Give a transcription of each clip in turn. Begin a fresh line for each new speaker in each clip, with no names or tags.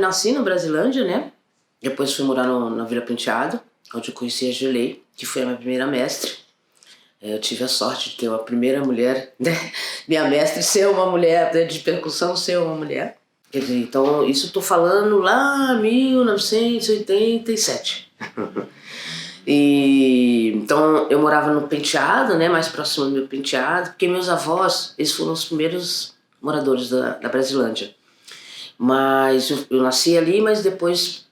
nasci na Brasilândia, né? Depois fui morar na Vila Penteado, onde eu conheci a Gelei, que foi a minha primeira mestre. Eu tive a sorte de ter uma primeira mulher, né? Minha mestre ser uma mulher, né? De percussão ser uma mulher. Quer dizer, então isso eu tô falando lá em 1987. Então eu morava no Penteado, né? Mais próximo do meu Penteado, porque meus avós, eles foram os primeiros moradores da Brasilândia. Mas eu nasci ali, mas depois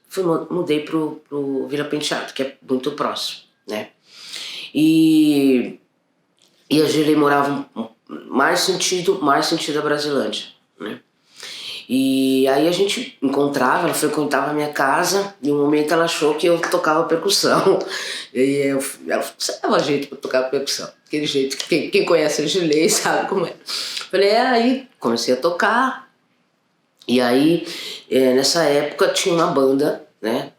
mudei pro Vila Penteado, que é muito próximo, né? E a Gelei morava mais sentido a Brasilândia, né? E aí a gente encontrava, ela frequentava a minha casa, e um momento ela achou que eu tocava percussão. E ela falou, você dava jeito pra tocar percussão. Aquele jeito que quem conhece a Gelei sabe como é. Falei, aí comecei a tocar. E aí, nessa época tinha uma banda, né?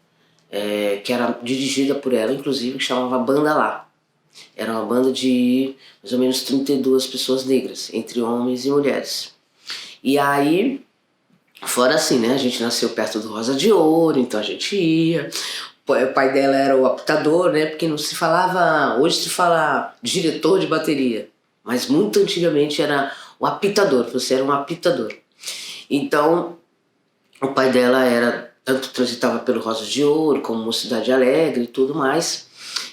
Que era dirigida por ela, inclusive, que chamava Banda Lá. Era uma banda de mais ou menos 32 pessoas negras, entre homens e mulheres. E aí, fora assim, né? A gente nasceu perto do Rosa de Ouro, então a gente ia. O pai dela era o apitador, né? Porque não se falava... Hoje se fala diretor de bateria, mas muito antigamente era o apitador, você era um apitador. Então, o pai dela tanto transitava pelo Rosa de Ouro, como Mocidade Alegre e tudo mais.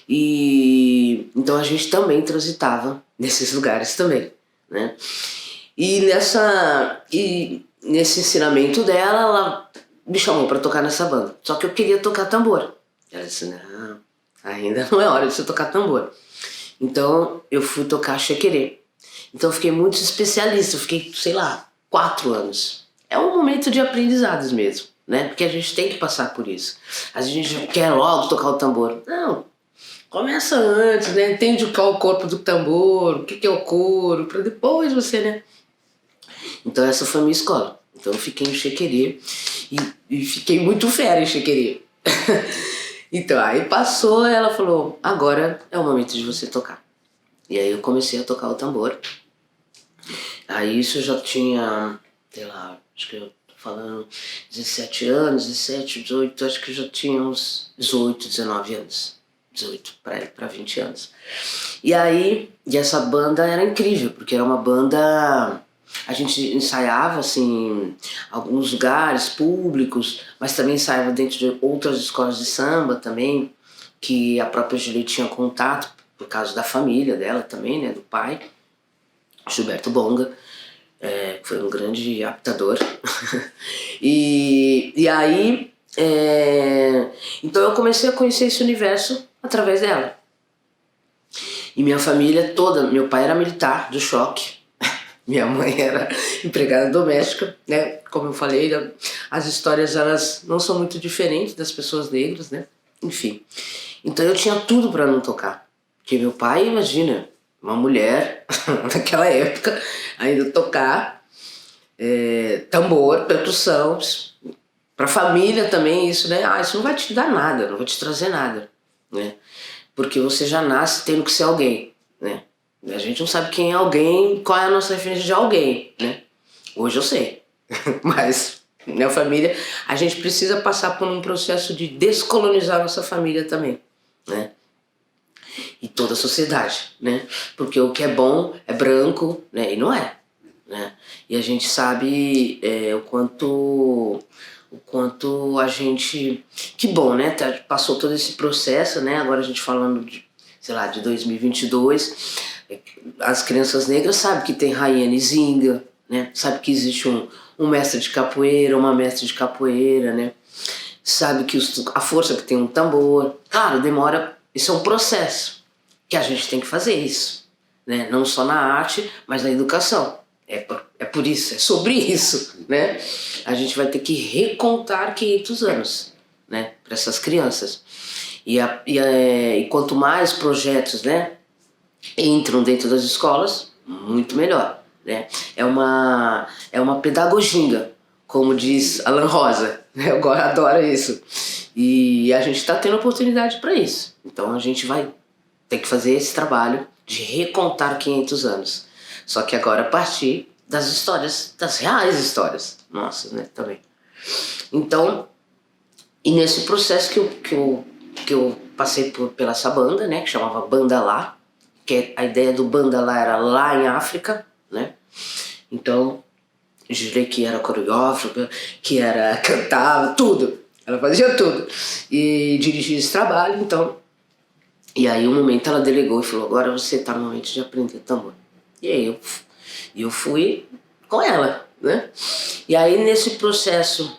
E então a gente também transitava nesses lugares também, né? E nesse ensinamento dela, ela me chamou para tocar nessa banda. Só que eu queria tocar tambor. Ela disse, não, ainda não é hora de você tocar tambor. Então eu fui tocar chequerê. Então eu fiquei muito especialista, eu fiquei, sei lá, 4 anos. É um momento de aprendizados mesmo, né? Porque a gente tem que passar por isso. Às vezes a gente quer logo tocar o tambor. Não, começa antes, né? Entende o que é o corpo do tambor, o que é o couro, para depois você, né? Então essa foi a minha escola. Então eu fiquei em chequerê e fiquei muito fera em chequerê. Então aí passou, ela falou, agora é o momento de você tocar. E aí eu comecei a tocar o tambor. Aí isso eu já tinha, sei lá, acho que eu tô falando 17 anos, 17, 18, acho que eu já tinha uns 18, 19 anos. 18 para 20 anos. E aí, essa banda era incrível, porque era uma banda... A gente ensaiava, assim, alguns lugares públicos, mas também ensaiava dentro de outras escolas de samba também, que a própria Gelei tinha contato, por causa da família dela também, né, do pai, Gilberto Bonga, que foi um grande apitador. e aí, então eu comecei a conhecer esse universo através dela. E minha família toda, meu pai era militar do choque, minha mãe era empregada doméstica, né? Como eu falei, as histórias elas não são muito diferentes das pessoas negras, né? Enfim. Então eu tinha tudo para não tocar. Porque meu pai, imagina, uma mulher, naquela época, ainda tocar tambor, percussão, para a família também isso, né? Isso não vai te dar nada, não vai te trazer nada, né? Porque você já nasce tendo que ser alguém, né? A gente não sabe quem é alguém, qual é a nossa referência de alguém, né? Hoje eu sei, mas na família a gente precisa passar por um processo de descolonizar nossa família também, né? E toda a sociedade, né? Porque o que é bom é branco, né? E não é, né? E a gente sabe o quanto a gente... Que bom, né? Passou todo esse processo, né? Agora a gente falando de, sei lá, de 2022, as crianças negras sabem que tem Rayane Nzinga, né? Sabe que existe um mestre de capoeira, uma mestre de capoeira, né? Sabe que a força que tem um tambor. Claro, demora, isso é um processo, que a gente tem que fazer isso, né? Não só na arte, mas na educação. É por isso, é sobre isso, né? A gente vai ter que recontar 500 anos, né? Para essas crianças. E quanto mais projetos, né, entram dentro das escolas, muito melhor, né? É uma pedagogia, como diz Alan Rosa, né? Eu adoro isso. E a gente está tendo oportunidade para isso. Então a gente vai ter que fazer esse trabalho de recontar 500 anos. Só que agora a partir das histórias, das reais histórias nossas, né, também. Então, e nesse processo que eu passei pela essa banda, né, que chamava Banda Lá, que a ideia do Banda Lá era lá em África, né? Então, jurei que era coreógrafa, que era cantava, tudo. Ela fazia tudo. E dirigia esse trabalho, então. E aí, um momento, ela delegou e falou: agora você está no momento de aprender tambor. E aí, eu fui com ela, né? E aí, nesse processo,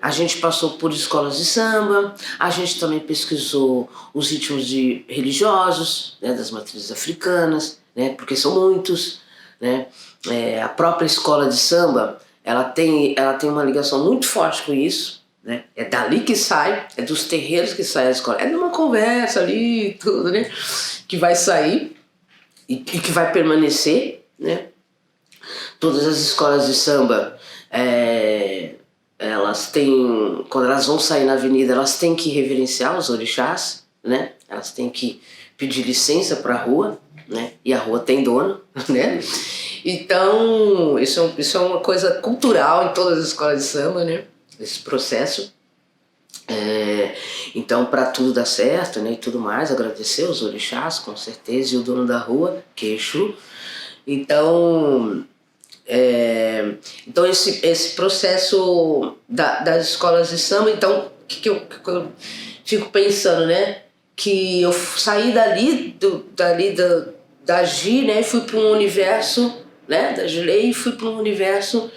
a gente passou por escolas de samba, a gente também pesquisou os ritmos religiosos, né, das matrizes africanas, né, porque são muitos, né? A própria escola de samba, ela tem uma ligação muito forte com isso, né? É dali que sai, é dos terreiros que sai a escola, é numa conversa ali, tudo, né? Que vai sair e que vai permanecer, né? Todas as escolas de samba, elas têm, quando elas vão sair na avenida, elas têm que reverenciar os orixás, né? Elas têm que pedir licença para a rua, né? E a rua tem dono, né? Então, isso é uma coisa cultural em todas as escolas de samba, né? Esse processo. Então, para tudo dar certo, né? E tudo mais, agradecer os orixás, com certeza, e o dono da rua, que é Exu. Então, então esse processo das escolas de samba, então, que eu fico pensando, né? Que eu saí dali da Gi, né? E fui para um universo, né? Da Gilei, e fui para um universo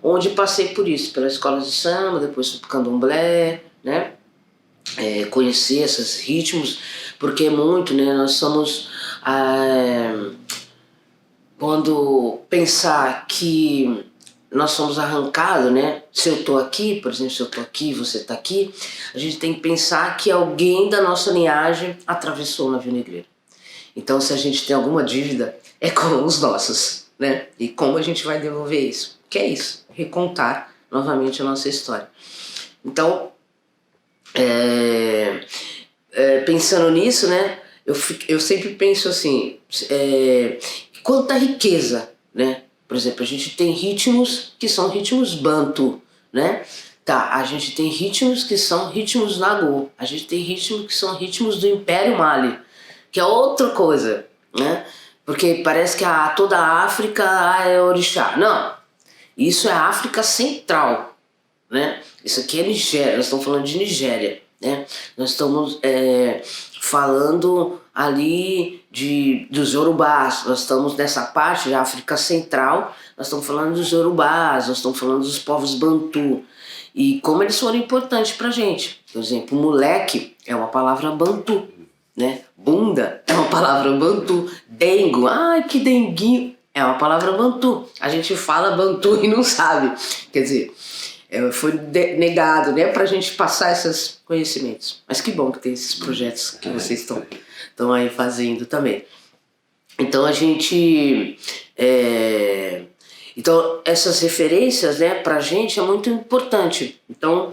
onde passei por isso, pelas escolas de samba, depois fui para o candomblé, né? Conhecer esses ritmos, porque é muito, né? Nós somos... quando pensar que nós somos arrancados, né? Se eu tô aqui, por exemplo, se eu tô aqui, você tá aqui, a gente tem que pensar que alguém da nossa linhagem atravessou o navio negreiro. Então, se a gente tem alguma dívida, é com os nossos, né? E como a gente vai devolver isso? Que é isso, recontar novamente a nossa história. Então, pensando nisso, né? Eu sempre penso assim, quanta riqueza, né? Por exemplo, a gente tem ritmos que são ritmos bantu, né? Tá, a gente tem ritmos que são ritmos nagô, a gente tem ritmos que são ritmos do Império Mali, que é outra coisa, né? Porque parece que toda a África é orixá. Não, isso é a África Central, né? Isso aqui é Nigéria, nós estamos falando de Nigéria, né? Nós estamos falando ali dos Yorubás, nós estamos nessa parte da África Central, nós estamos falando dos Yorubás, nós estamos falando dos povos Bantu, e como eles foram importantes pra gente. Por exemplo, moleque é uma palavra Bantu, né? Bunda é uma palavra Bantu, dengo, ai que denguinho, é uma palavra Bantu. A gente fala Bantu e não sabe, quer dizer, foi negado, né, pra gente passar esses conhecimentos. Mas que bom que tem esses projetos que vocês estão aí fazendo também. Então a gente... então essas referências, né, pra gente é muito importante. Então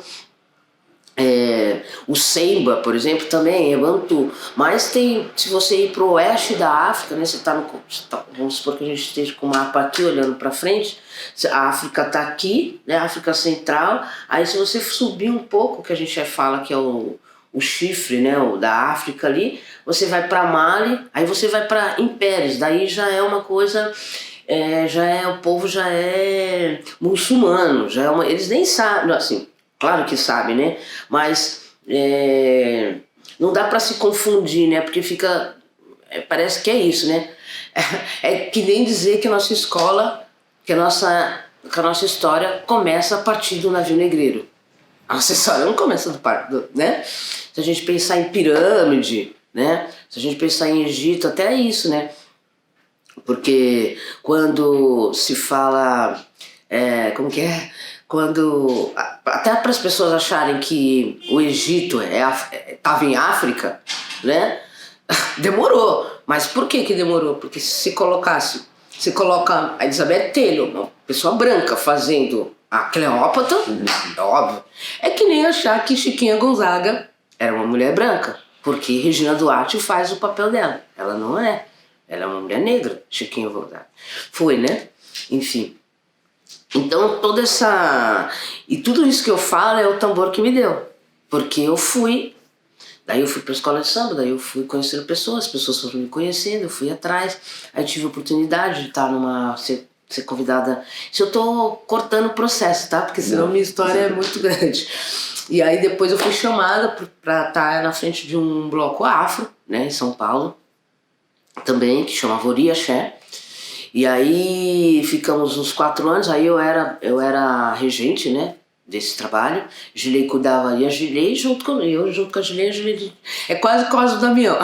o Semba, por exemplo, também é Bantu, mas tem, se você ir para o oeste da África, né, vamos supor que a gente esteja com o mapa aqui olhando para frente, a África está aqui, né, a África Central, aí se você subir um pouco, que a gente já fala que é o chifre, né, da África ali, você vai para Mali, aí você vai para Impérios, daí já é uma coisa... o povo já é muçulmano, eles nem sabem, assim, claro que sabem, né? Mas não dá para se confundir, né? Porque fica... parece que é isso, né? É que nem dizer que a nossa escola, que a nossa história começa a partir do navio negreiro. A nossa história não começa né? Se a gente pensar em pirâmide, né? Se a gente pensar em Egito, até isso, né? Porque quando se fala... como que é? Quando... até para as pessoas acharem que o Egito estava em África, né? Demorou. Mas por que demorou? Porque se coloca a Elizabeth Taylor, uma pessoa branca, fazendo a Cleópatra, é óbvio. É que nem achar que Chiquinha Gonzaga era uma mulher branca, porque Regina Duarte faz o papel dela. Ela não é. Ela é uma mulher negra, Chiquinha Gonzaga. Foi, né? Enfim. Então toda essa... E tudo isso que eu falo é o tambor que me deu. Porque eu fui... Daí eu fui para a escola de samba, daí eu fui conhecendo pessoas, as pessoas foram me conhecendo, eu fui atrás. Aí tive a oportunidade de estar numa... ser convidada... Se eu tô cortando o processo, tá? Porque senão minha história é muito grande. E aí depois eu fui chamada para estar na frente de um bloco afro, né, em São Paulo, também, que chamava Oriaxé. E aí ficamos uns 4 anos, aí eu era regente, né, desse trabalho. Gilei cuidava, e a Gilei junto com a Gilei é quase o Damião.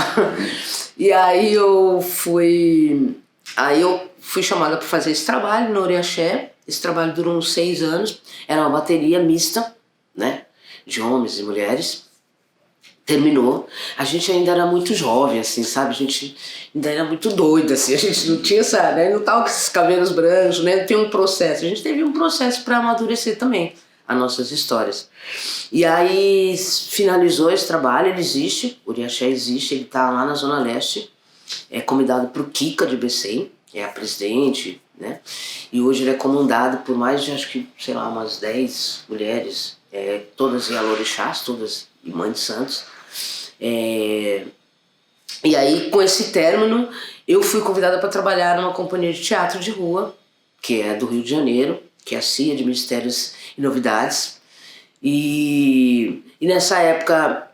E aí eu fui chamada para fazer esse trabalho no Oriaxé. Esse trabalho durou uns 6 anos, era uma bateria mista, né, de homens e mulheres. Terminou, a gente ainda era muito jovem, assim, sabe? A gente ainda era muito doida, assim, a gente não tinha essa, né? Não tava com esses cabelos brancos, né? Tem um processo, a gente teve um processo para amadurecer também as nossas histórias. E aí finalizou esse trabalho, ele existe, o Oriaxé existe, ele tá lá na Zona Leste, é comandado por Kika de Becém, que é a presidente, né? E hoje ele é comandado por mais de, acho que, sei lá, umas 10 mulheres, todas Yalorixás, todas mães de santos. E aí, com esse término, eu fui convidada para trabalhar numa companhia de teatro de rua, que é do Rio de Janeiro, que é a CIA de Mistérios e Novidades. E nessa época,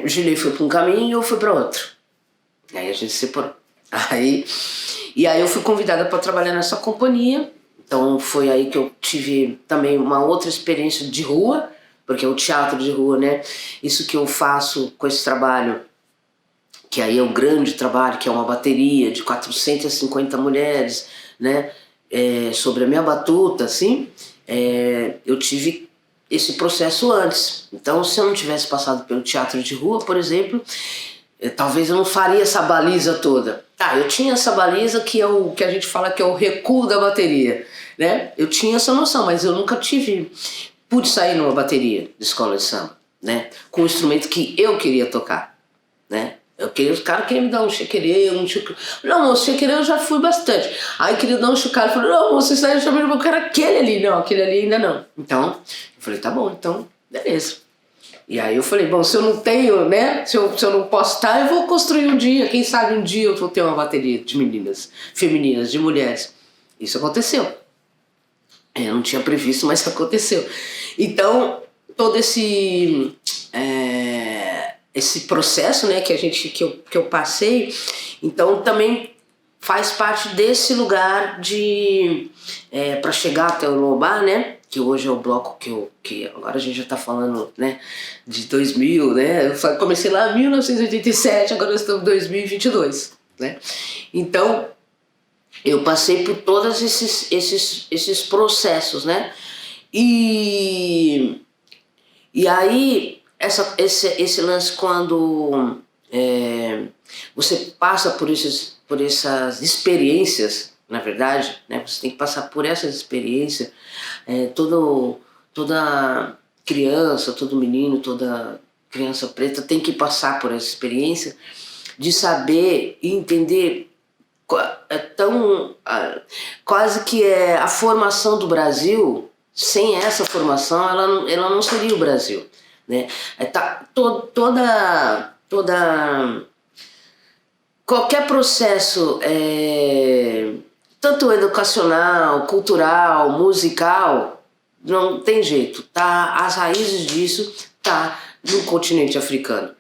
o Gilei foi para um caminho e eu fui para outro. Aí a gente se separou. E aí eu fui convidada para trabalhar nessa companhia. Então foi aí que eu tive também uma outra experiência de rua, porque é o teatro de rua, né? Isso que eu faço com esse trabalho, que aí é o grande trabalho, que é uma bateria de 450 mulheres, né? Sobre a minha batuta, assim, eu tive esse processo antes. Então, se eu não tivesse passado pelo teatro de rua, por exemplo, talvez eu não faria essa baliza toda. Tá, eu tinha essa baliza que é o que a gente fala que é o recuo da bateria, né? Eu tinha essa noção, mas eu nunca pude sair numa bateria de escola de samba, né? Com um instrumento que eu queria tocar, né? Os caras queriam me dar um chequerê, Não, moço, chequerê eu já fui bastante. Aí queria dar um chocalho, eu falei, não, moço, você está chamando, eu quero aquele ali. Não, aquele ali ainda não. Então, eu falei, tá bom, então, beleza. E aí eu falei, bom, se eu não tenho, né, se eu não posso estar, eu vou construir um dia, quem sabe um dia eu vou ter uma bateria de meninas, femininas, de mulheres. Isso aconteceu. Eu não tinha previsto, mas aconteceu. Então, todo esse processo, né, que eu passei, então também faz parte desse lugar para chegar até o Lobá, né, que hoje é o bloco que agora a gente já está falando, né, de 2000, né, eu comecei lá em 1987, agora estamos em 2022, né, então eu passei por todos esses processos, né, e aí esse lance quando você passa por essas experiências, na verdade, né? Você tem que passar por essas experiências. Toda criança, todo menino, toda criança preta tem que passar por essa experiência de saber e entender quase que a formação do Brasil. Sem essa formação, ela não seria o Brasil, né? Qualquer processo, tanto educacional, cultural, musical, não tem jeito. As raízes disso tá no continente africano.